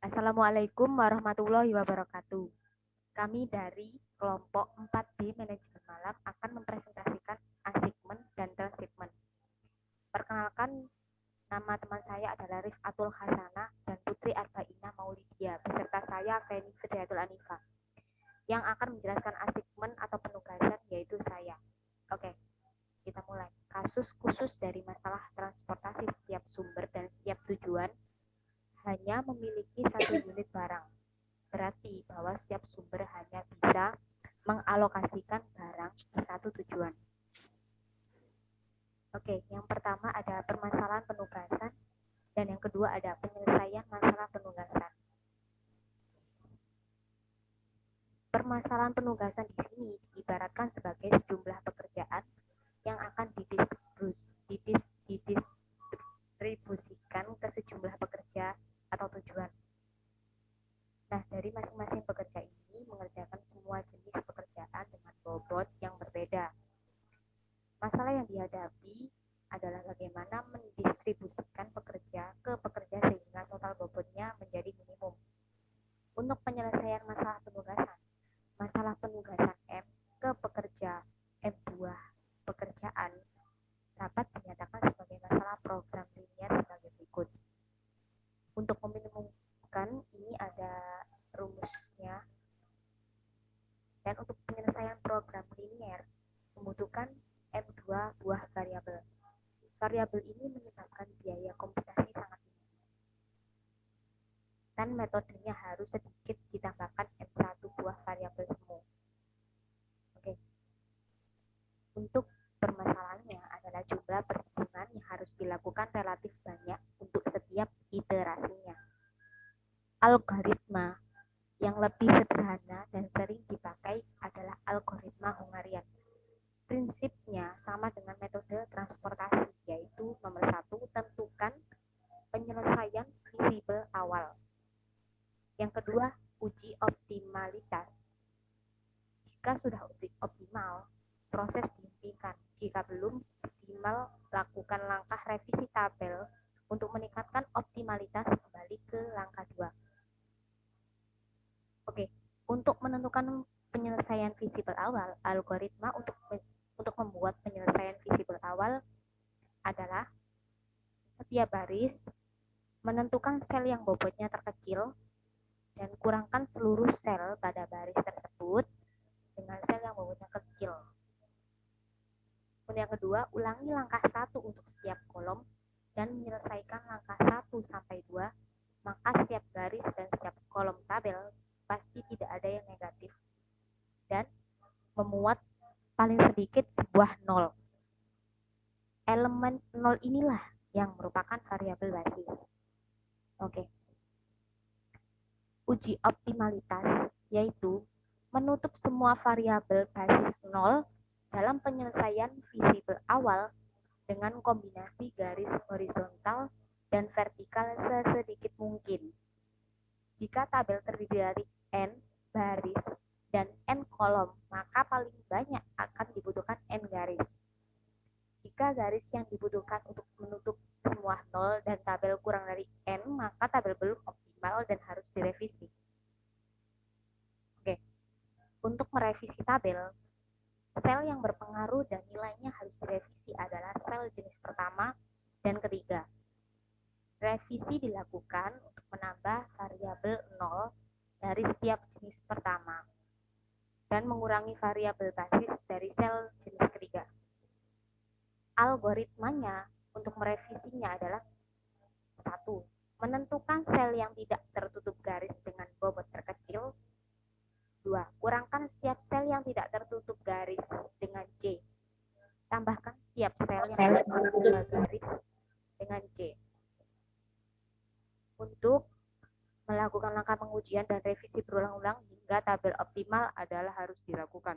Assalamualaikum warahmatullahi wabarakatuh. Kami dari kelompok 4B Manajemen Malam akan mempresentasikan assignment dan transhipment. Perkenalkan, nama teman saya adalah Rifatul Hasana dan Putri Arba'ina Maulidia, beserta saya Feni Fitriatul Anifa, yang akan menjelaskan assignment atau penugasan, yaitu saya. Oke, kita mulai. Kasus khusus dari masalah transportasi setiap sumber dan setiap tujuan hanya memiliki satu unit barang. Berarti bahwa setiap sumber hanya bisa mengalokasikan barang di satu tujuan. Oke, yang pertama ada permasalahan penugasan dan yang kedua ada penyelesaian masalah penugasan. Permasalahan penugasan di sini diibaratkan sebagai sejumlah pekerjaan yang akan didistribusikan ke sejumlah pekerja atau tujuan. Nah, dari masing-masing pekerja ini mengerjakan semua jenis pekerjaan dengan bobot yang berbeda. Masalah yang dihadapi adalah bagaimana mendistribusikan pekerja ke pekerja sehingga total bobotnya menjadi minimum. Untuk penyelesaian masalah penugasan M ke pekerja M buah pekerjaan dapat dinyatakan sebagai masalah program linier sebagai berikut. Untuk meminimumkan ini ada rumusnya, dan untuk penyelesaian program linier membutuhkan M2 buah variabel. Variabel ini menyebabkan biaya komputasi sangat tinggi dan metodenya harus sedikit ditambahkan M1 buah variabel semu. Oke. Untuk permasalahannya adalah jumlah perhitungan yang harus dilakukan relatif banyak untuk setiap iterasinya. Algoritma yang lebih sederhana dan sering dipakai adalah algoritma Hungarian. Prinsipnya sama dengan metode transportasi, yaitu nomor 1, tentukan penyelesaian visible awal. Yang kedua, uji optimalitas. Jika sudah optimal, proses dihentikan. Jika belum optimal, lakukan langkah revisi tabel untuk meningkatkan optimalitas kembali ke langkah 2. Oke, untuk menentukan penyelesaian visible awal, algoritma untuk membuat penyelesaian visible awal adalah setiap baris menentukan sel yang bobotnya terkecil dan kurangkan seluruh sel pada baris tersebut dengan sel yang bobotnya kecil. Untuk yang kedua, ulangi langkah 1 untuk setiap kolom dan menyelesaikan langkah 1 sampai 2, maka setiap garis dan setiap kolom tabel pasti tidak ada yang negatif dan memuat paling sedikit sebuah nol. Elemen nol inilah yang merupakan variabel basis. Oke. Uji optimalitas yaitu menutup semua variabel basis nol dalam penyelesaian visible awal dengan kombinasi garis horizontal dan vertikal sesedikit mungkin. Jika tabel terdiri dari n baris dan n kolom, maka paling banyak akan dibutuhkan n garis. Jika garis yang dibutuhkan untuk menutup semua nol dan tabel kurang dari n, maka tabel belum optimal dan harus direvisi. Oke, untuk merevisi tabel, sel yang berpengaruh dan nilainya harus direvisi adalah sel jenis pertama dan ketiga. Revisi dilakukan untuk menambah variabel 0 dari setiap jenis pertama dan mengurangi variabel basis dari sel jenis ketiga. Algoritmanya untuk merevisinya adalah 1. Menentukan sel yang tidak tertutup garis dengan bobot terkecil. 2. Kurangkan setiap sel yang tidak tertutup garis dengan J. Tambahkan setiap sel yang tertutup garis dengan J. Untuk melakukan langkah pengujian dan revisi berulang-ulang hingga tabel optimal adalah harus dilakukan.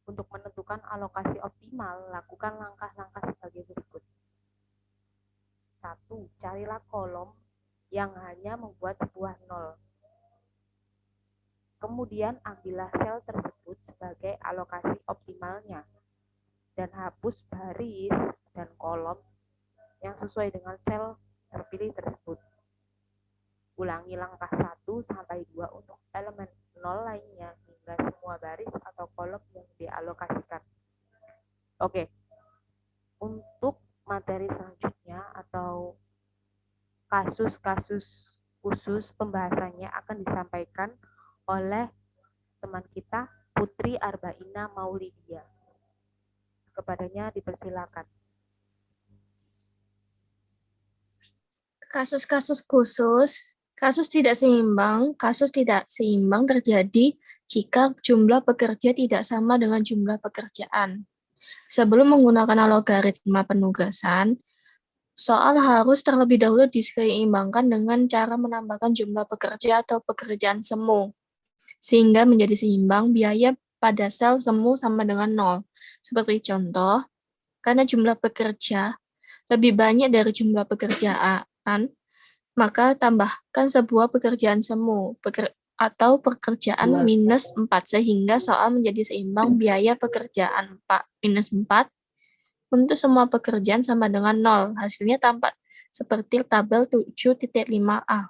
Untuk menentukan alokasi optimal, lakukan langkah-langkah sebagai berikut. 1. Carilah kolom yang hanya membuat sebuah nol. Kemudian ambillah sel tersebut sebagai alokasi optimalnya dan hapus baris dan kolom yang sesuai dengan sel terpilih tersebut. Ulangi langkah 1 sampai 2 untuk elemen 0 lainnya hingga semua baris atau kolom yang dialokasikan. Oke, untuk materi selanjutnya atau kasus-kasus khusus pembahasannya akan disampaikan oleh teman kita Putri Arbaina Maulidia. Kepadanya dipersilakan. Kasus-kasus khusus, kasus tidak seimbang terjadi jika jumlah pekerja tidak sama dengan jumlah pekerjaan. Sebelum menggunakan logaritma penugasan, soal harus terlebih dahulu diseimbangkan dengan cara menambahkan jumlah pekerja atau pekerjaan semu, sehingga menjadi seimbang biaya pada sel semu sama dengan 0. Seperti contoh, karena jumlah pekerja lebih banyak dari jumlah pekerjaan, maka tambahkan sebuah pekerjaan semu atau pekerjaan minus 4 sehingga soal menjadi seimbang biaya pekerjaan minus 4 untuk semua pekerjaan sama dengan 0. Hasilnya tampak seperti tabel 7.5a.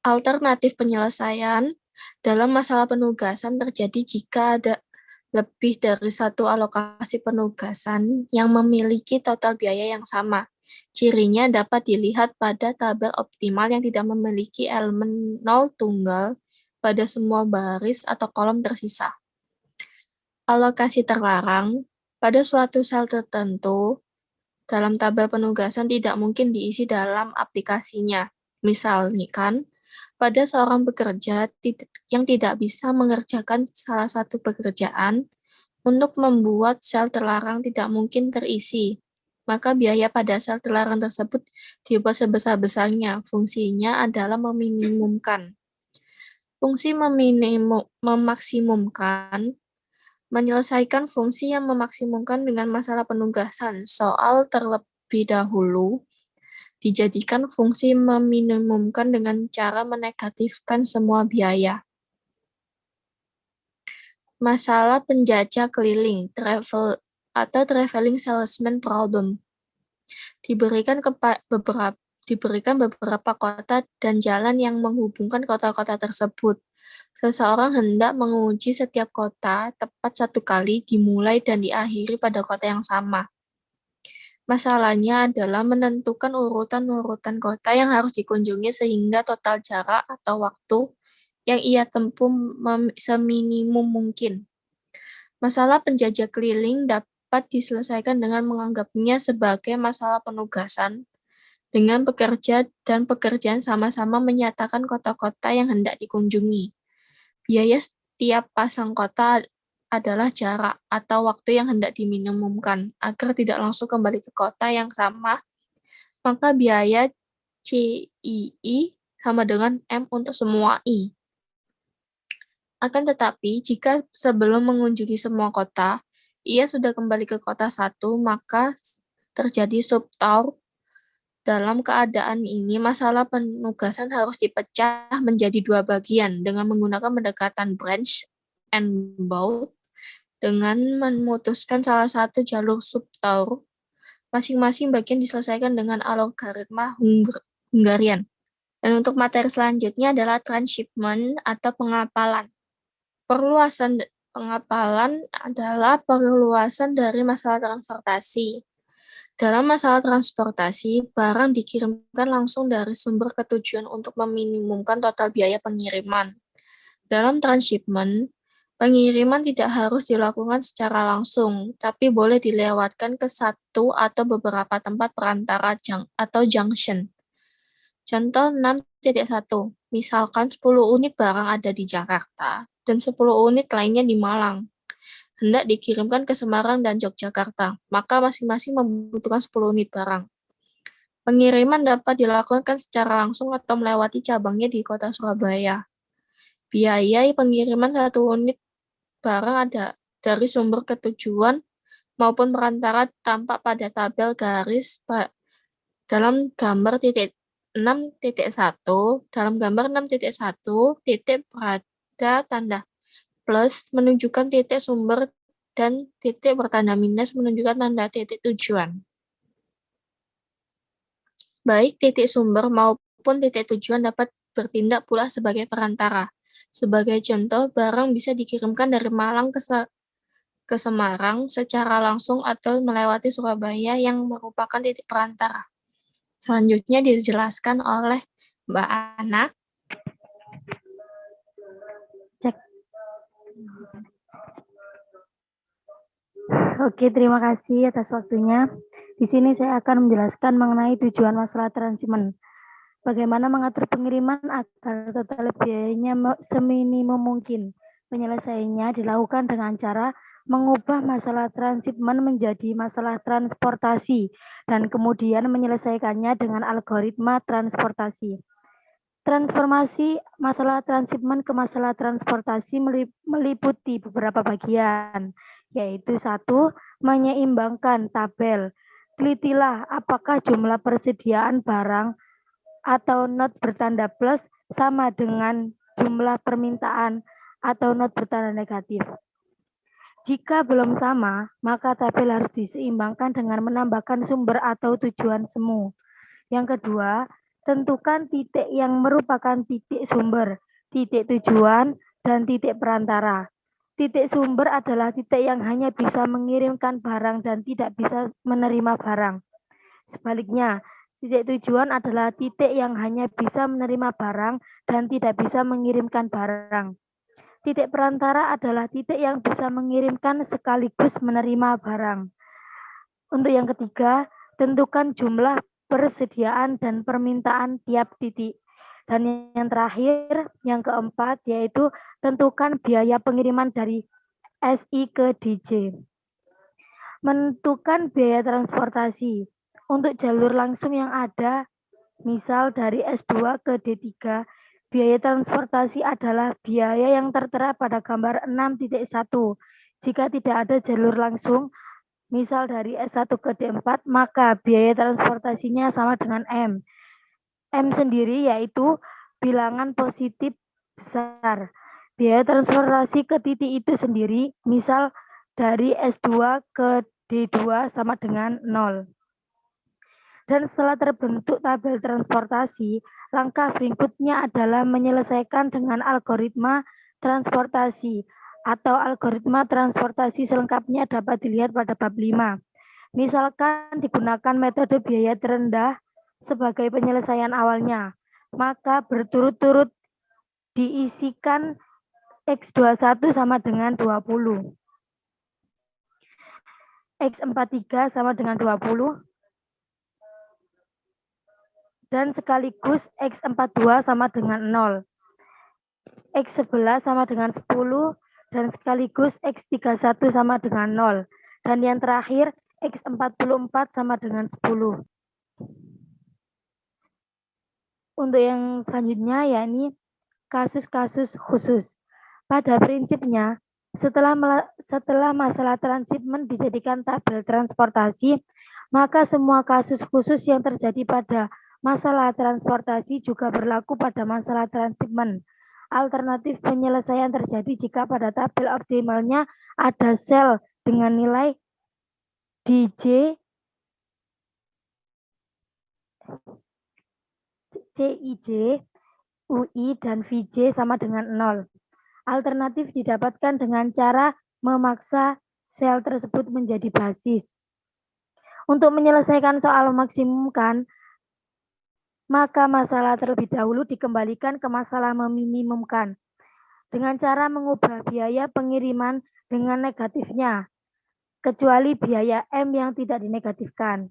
Alternatif penyelesaian dalam masalah penugasan terjadi jika ada lebih dari satu alokasi penugasan yang memiliki total biaya yang sama. Cirinya dapat dilihat pada tabel optimal yang tidak memiliki elemen 0 tunggal pada semua baris atau kolom tersisa. Alokasi terlarang pada suatu sel tertentu dalam tabel penugasan tidak mungkin diisi dalam aplikasinya. Misalkan, pada seorang pekerja yang tidak bisa mengerjakan salah satu pekerjaan, untuk membuat sel terlarang tidak mungkin terisi, maka biaya pada sel terlarang tersebut diubah sebesar-besarnya. Fungsinya adalah meminimumkan. Fungsi memaksimumkan menyelesaikan fungsi yang memaksimumkan dengan masalah penugasan. Soal terlebih dahulu dijadikan fungsi meminimumkan dengan cara menegatifkan semua biaya. Masalah penjajah keliling, traveling salesman problem. Diberikan beberapa kota dan jalan yang menghubungkan kota-kota tersebut. Seseorang hendak menguji setiap kota tepat satu kali dimulai dan diakhiri pada kota yang sama. Masalahnya adalah menentukan urutan-urutan kota yang harus dikunjungi sehingga total jarak atau waktu yang ia tempuh seminimum mungkin. Masalah penjajah keliling dapat diselesaikan dengan menganggapnya sebagai masalah penugasan, dengan pekerja dan pekerjaan sama-sama menyatakan kota-kota yang hendak dikunjungi. Biaya setiap pasang kota adalah jarak atau waktu yang hendak diminimumkan. Agar tidak langsung kembali ke kota yang sama, maka biaya CII sama dengan M untuk semua I. Akan tetapi, jika sebelum mengunjungi semua kota, ia sudah kembali ke kota satu, maka terjadi subtour. Dalam keadaan ini, masalah penugasan harus dipecah menjadi dua bagian dengan menggunakan pendekatan branch and bound. Dengan memutuskan salah satu jalur subtour, masing-masing bagian diselesaikan dengan algoritma Hungarian. Dan untuk materi selanjutnya adalah transshipment atau pengapalan. Perluasan pengapalan adalah perluasan dari masalah transportasi. Dalam masalah transportasi, barang dikirimkan langsung dari sumber ke tujuan untuk meminimumkan total biaya pengiriman. Dalam transshipment, pengiriman tidak harus dilakukan secara langsung, tapi boleh dilewatkan ke satu atau beberapa tempat perantara atau junction. Contoh 6.1, misalkan 10 unit barang ada di Jakarta dan 10 unit lainnya di Malang. Hendak dikirimkan ke Semarang dan Yogyakarta, maka masing-masing membutuhkan 10 unit barang. Pengiriman dapat dilakukan secara langsung atau melewati cabangnya di kota Surabaya. Biaya pengiriman 1 unit barang ada dari sumber ke tujuan maupun perantara tampak pada tabel garis dalam gambar 6.1. Dalam gambar 6.1, titik berada tanda plus menunjukkan titik sumber dan titik bertanda minus menunjukkan tanda titik tujuan. Baik titik sumber maupun titik tujuan dapat bertindak pula sebagai perantara. Sebagai contoh, barang bisa dikirimkan dari Malang ke Semarang secara langsung atau melewati Surabaya yang merupakan titik perantara. Selanjutnya dijelaskan oleh Mbak Ana. Cek. Oke, terima kasih atas waktunya. Di sini saya akan menjelaskan mengenai tujuan masalah transshipment. Bagaimana mengatur pengiriman agar total biayanya seminimum mungkin. Penyelesaiannya dilakukan dengan cara mengubah masalah transshipment menjadi masalah transportasi dan kemudian menyelesaikannya dengan algoritma transportasi. Transformasi masalah transshipment ke masalah transportasi meliputi beberapa bagian, yaitu 1. Menyeimbangkan tabel. Telitilah apakah jumlah persediaan barang atau not bertanda plus sama dengan jumlah permintaan atau not bertanda negatif. Jika belum sama, maka tabel harus diseimbangkan dengan menambahkan sumber atau tujuan semu. Yang kedua, tentukan titik yang merupakan titik sumber, titik tujuan, dan titik perantara. Titik sumber adalah titik yang hanya bisa mengirimkan barang dan tidak bisa menerima barang. Sebaliknya, titik tujuan adalah titik yang hanya bisa menerima barang dan tidak bisa mengirimkan barang. Titik perantara adalah titik yang bisa mengirimkan sekaligus menerima barang. Untuk yang ketiga, tentukan jumlah persediaan dan permintaan tiap titik. Dan yang terakhir, yang keempat, yaitu tentukan biaya pengiriman dari SI ke DJ. Menentukan biaya transportasi. Untuk jalur langsung yang ada, misal dari S2 ke D3, biaya transportasi adalah biaya yang tertera pada gambar 6.1. Jika tidak ada jalur langsung, misal dari S1 ke D4, maka biaya transportasinya sama dengan M. M sendiri yaitu bilangan positif besar. Biaya transportasi ke titik itu sendiri, misal dari S2 ke D2 sama dengan 0. Dan setelah terbentuk tabel transportasi, langkah berikutnya adalah menyelesaikan dengan algoritma transportasi atau algoritma transportasi selengkapnya dapat dilihat pada bab 5. Misalkan digunakan metode biaya terendah sebagai penyelesaian awalnya, maka berturut-turut diisikan X21 sama dengan 20. X43 sama dengan 20. Dan sekaligus X42 sama dengan 0. X11 sama dengan 10, dan sekaligus X31 sama dengan 0. Dan yang terakhir, X44 sama dengan 10. Untuk yang selanjutnya, yakni kasus-kasus khusus. Pada prinsipnya, setelah masalah transshipment dijadikan tabel transportasi, maka semua kasus khusus yang terjadi pada masalah transportasi juga berlaku pada masalah transshipment. Alternatif penyelesaian terjadi jika pada tabel optimalnya ada sel dengan nilai DJ, CIJ, UI, dan VJ sama dengan 0. Alternatif didapatkan dengan cara memaksa sel tersebut menjadi basis. Untuk menyelesaikan soal memaksimumkan, maka masalah terlebih dahulu dikembalikan ke masalah meminimumkan dengan cara mengubah biaya pengiriman dengan negatifnya, kecuali biaya M yang tidak dinegatifkan.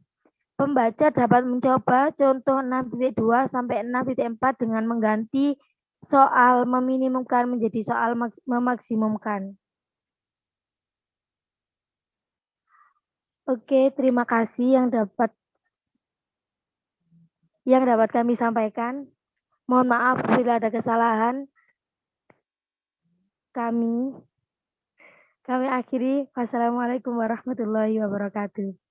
Pembaca dapat mencoba contoh 6.2 sampai 6.4 dengan mengganti soal meminimumkan menjadi soal memaksimumkan. Oke, terima kasih yang dapat kami sampaikan. Mohon maaf bila ada kesalahan. Kami akhiri. Wassalamualaikum warahmatullahi wabarakatuh.